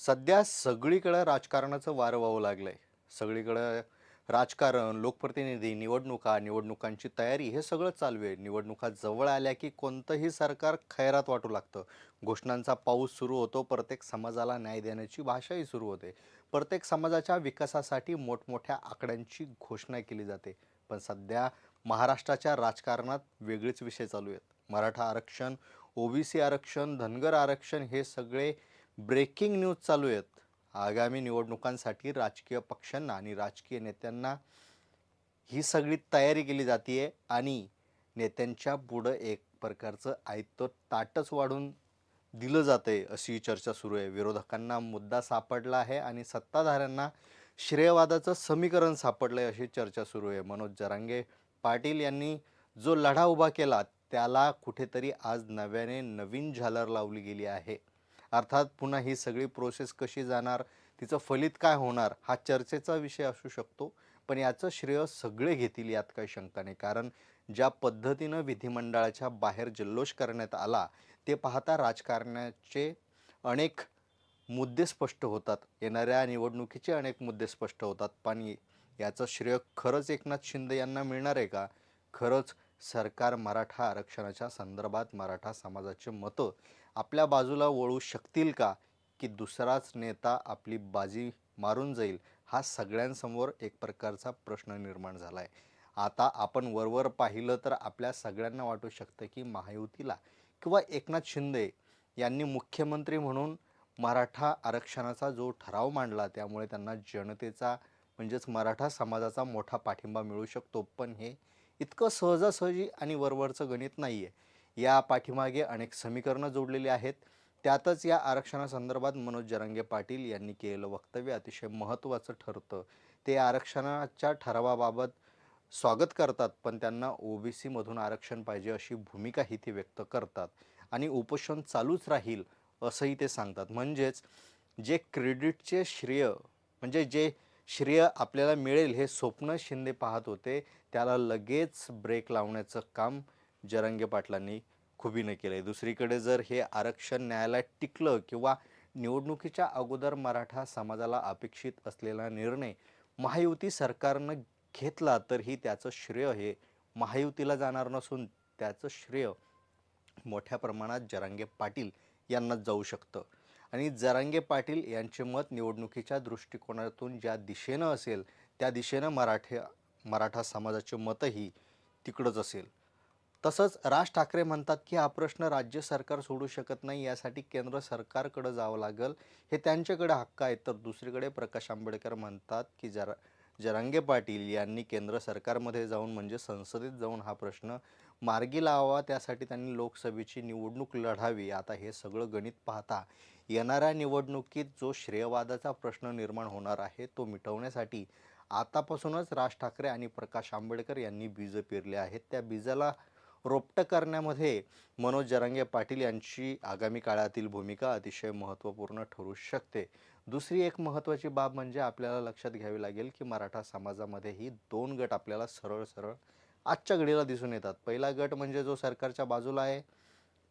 सध्या सगळीकडे राजकारणाचं वारं वाहू लागलंय. सगळीकडे राजकारण, लोकप्रतिनिधी, निवडणुकांची तयारी हे सगळं चालू आहे. निवडणुका जवळ आल्या की कोणतंही सरकार खैरात वाटू लागतं. घोषणांचा पाऊस सुरू होतो. प्रत्येक समाजाला न्याय देण्याची भाषाही सुरू होते. प्रत्येक समाजाच्या विकासासाठी मोठमोठ्या आकड्यांची घोषणा केली जाते. पण सध्या महाराष्ट्राच्या राजकारणात वेगळेच विषय चालू आहेत. मराठा आरक्षण, ओबीसी आरक्षण, धनगर आरक्षण हे सगळे ब्रेकिंग न्यूज चालू आहेत. आगामी निवडणुकांसाठी राजकीय पक्षांना आणि राजकीय नेत्यांना ही सगळी तयारी केली जाते आणि नेत्यांच्या पुढं एक प्रकारचं आयतं ताटच वाढून दिलं जातंय अशी चर्चा सुरू आहे. विरोधकांना मुद्दा सापडला आहे आणि सत्ताधाऱ्यांना श्रेयवादाचं समीकरण सापडलंय अशी चर्चा सुरू आहे. मनोज जरांगे पाटील यांनी जो लढा उभा केला त्याला कुठेतरी आज नव्याने नवीन झालर लावली गेली आहे. अर्थात पुन्हा ही सगळी प्रोसेस कशी जाणार, तिचं फलित काय होणार हा चर्चेचा विषय असू शकतो. पण याचं श्रेय सगळे घेतील यात काही शंका नाही. कारण ज्या पद्धतीनं विधिमंडळाच्या बाहेर जल्लोष करण्यात आला ते पाहता राजकारणाचे अनेक मुद्दे स्पष्ट होतात. येणाऱ्या निवडणुकीचे अनेक मुद्दे स्पष्ट होतात. पण याचं श्रेय खरंच एकनाथ शिंदे यांना मिळणार आहे का? खरंच सरकार मराठा आरक्षणाच्या संदर्भात मराठा समाजाचे मतं आपल्या बाजूला वळू शकतील का? की दुसराच नेता आपली बाजी मारून जाईल? हा सगळ्यांसमोर एक प्रकारचा प्रश्न निर्माण झाला आहे. आता आपण वरवर पाहिलं तर आपल्या सगळ्यांना वाटू शकतं की महायुतीला किंवा एकनाथ शिंदे यांनी मुख्यमंत्री म्हणून मराठा आरक्षणाचा जो ठराव मांडला त्यामुळे त्यांना जनतेचा म्हणजेच मराठा समाजाचा मोठा पाठिंबा मिळू शकतो. पण हे इतकं सहजासहजी आणि वरवरचं गणित नाही आहे. या पाठीमागे अनेक समीकरणं जोडलेली आहेत. त्यातच या आरक्षणासंदर्भात मनोज जरांगे पाटील यांनी केलेलं वक्तव्य अतिशय महत्त्वाचं ठरतं. ते आरक्षणाच्या ठरावाबाबत स्वागत करतात, पण त्यांना ओबीसीमधून आरक्षण पाहिजे अशी भूमिकाही ते व्यक्त करतात आणि उपोषण चालूच राहील असंही ते सांगतात. म्हणजेच जे क्रेडिटचे श्रेय म्हणजे जे श्रेय आपल्याला मिळेल हे स्वप्न शिंदे पाहत होते, त्याला लगेच ब्रेक लावण्याचं काम जरांगे पाटलांनी खुबीने केलं आहे. दुसरीकडे जर हे आरक्षण न्यायालयात टिकलं किंवा निवडणुकीच्या अगोदर मराठा समाजाला अपेक्षित असलेला निर्णय महायुती सरकारनं घेतला तरीही त्याचं श्रेय हे महायुतीला जाणार नसून त्याचं श्रेय मोठ्या प्रमाणात जरांगे पाटील यांनाच जाऊ शकतं. आणि जरांगे पाटील यांचे मत निवडणुकीच्या दृष्टिकोनातून ज्या दिशेनं असेल त्या दिशेनं मराठा समाजाचे मतही तिकडंच असेल. तसंच राज ठाकरे म्हणतात की हा प्रश्न राज्य सरकार सोडू शकत नाही, यासाठी केंद्र सरकारकडे जावं लागेल, हे त्यांच्याकडे हक्क आहे. तर दुसरीकडे प्रकाश आंबेडकर म्हणतात की जरांगे पाटील यांनी केंद्र सरकारमध्ये जाऊन म्हणजे संसदेत जाऊन हा प्रश्न मार्गी लावावा, त्यासाठी त्यांनी लोकसभेची निवडणूक लढावी. आता हे सगळं गणित पाहता येणाऱ्या निवडणुकीत जो श्रेयवादाचा प्रश्न निर्माण होणार आहे तो मिटवण्यासाठी आतापासूनच राज ठाकरे आणि प्रकाश आंबेडकर यांनी बीज पेरले आहेत. त्या बीजाला रोपटं करण्यामध्ये मनोज जरांगे पाटील यांची आगामी काळातील भूमिका अतिशय महत्त्वपूर्ण ठरू शकते. दुसरी एक महत्त्वाची बाब म्हणजे आपल्याला लक्षात घ्यावी लागेल की मराठा समाजामध्येही दोन गट आपल्याला सरळ सरळ आजच्या घडीला दिसून येतात. पहिला गट म्हणजे जो सरकारच्या बाजूला आहे,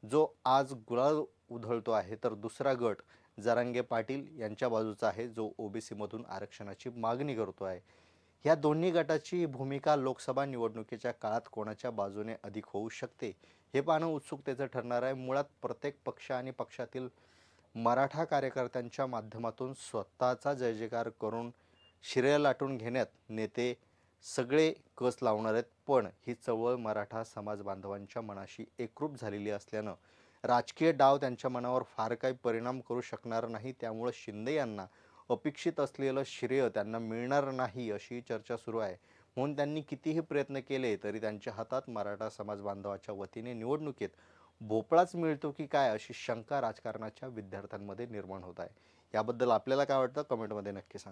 जो आज गुलाल उधळतो आहे, तर दुसरा गट जरांगे पाटील यांच्या बाजूचा आहे, जो ओबीसीमधून आरक्षणाची मागणी करतो आहे. ह्या दोन्ही गटाची भूमिका लोकसभा निवडणुकीच्या काळात कोणाच्या बाजूने अधिक होऊ शकते हे पाहणं उत्सुकतेचं ठरणार आहे. मुळात प्रत्येक पक्ष आणि पक्षातील मराठा कार्यकर्त्यांच्या माध्यमातून स्वतःचा जय जयकार करून श्रेय लाटून घेण्यात नेते सगळे कस लावणार आहेत. पण ही चळवळ मराठा समाज बांधवांच्या मनाशी एकरूप झालेली असल्यानं राजकीय डाव त्यांच्या मनावर फार काही परिणाम करू शकणार नाही. त्यामुळे शिंदे यांना अपेक्षित असलेलं श्रेय त्यांना मिळणार नाही अशी चर्चा सुरू आहे. म्हणून त्यांनी कितीही प्रयत्न केले तरी त्यांच्या हातात मराठा समाज बांधवाच्या वतीने निवडणुकीत भोपळाच मिळतो की काय अशी शंका राजकारणाच्या विद्यार्थ्यांमध्ये निर्माण होत आहे. याबद्दल आपल्याला काय वाटतं कमेंटमध्ये नक्की सांगा.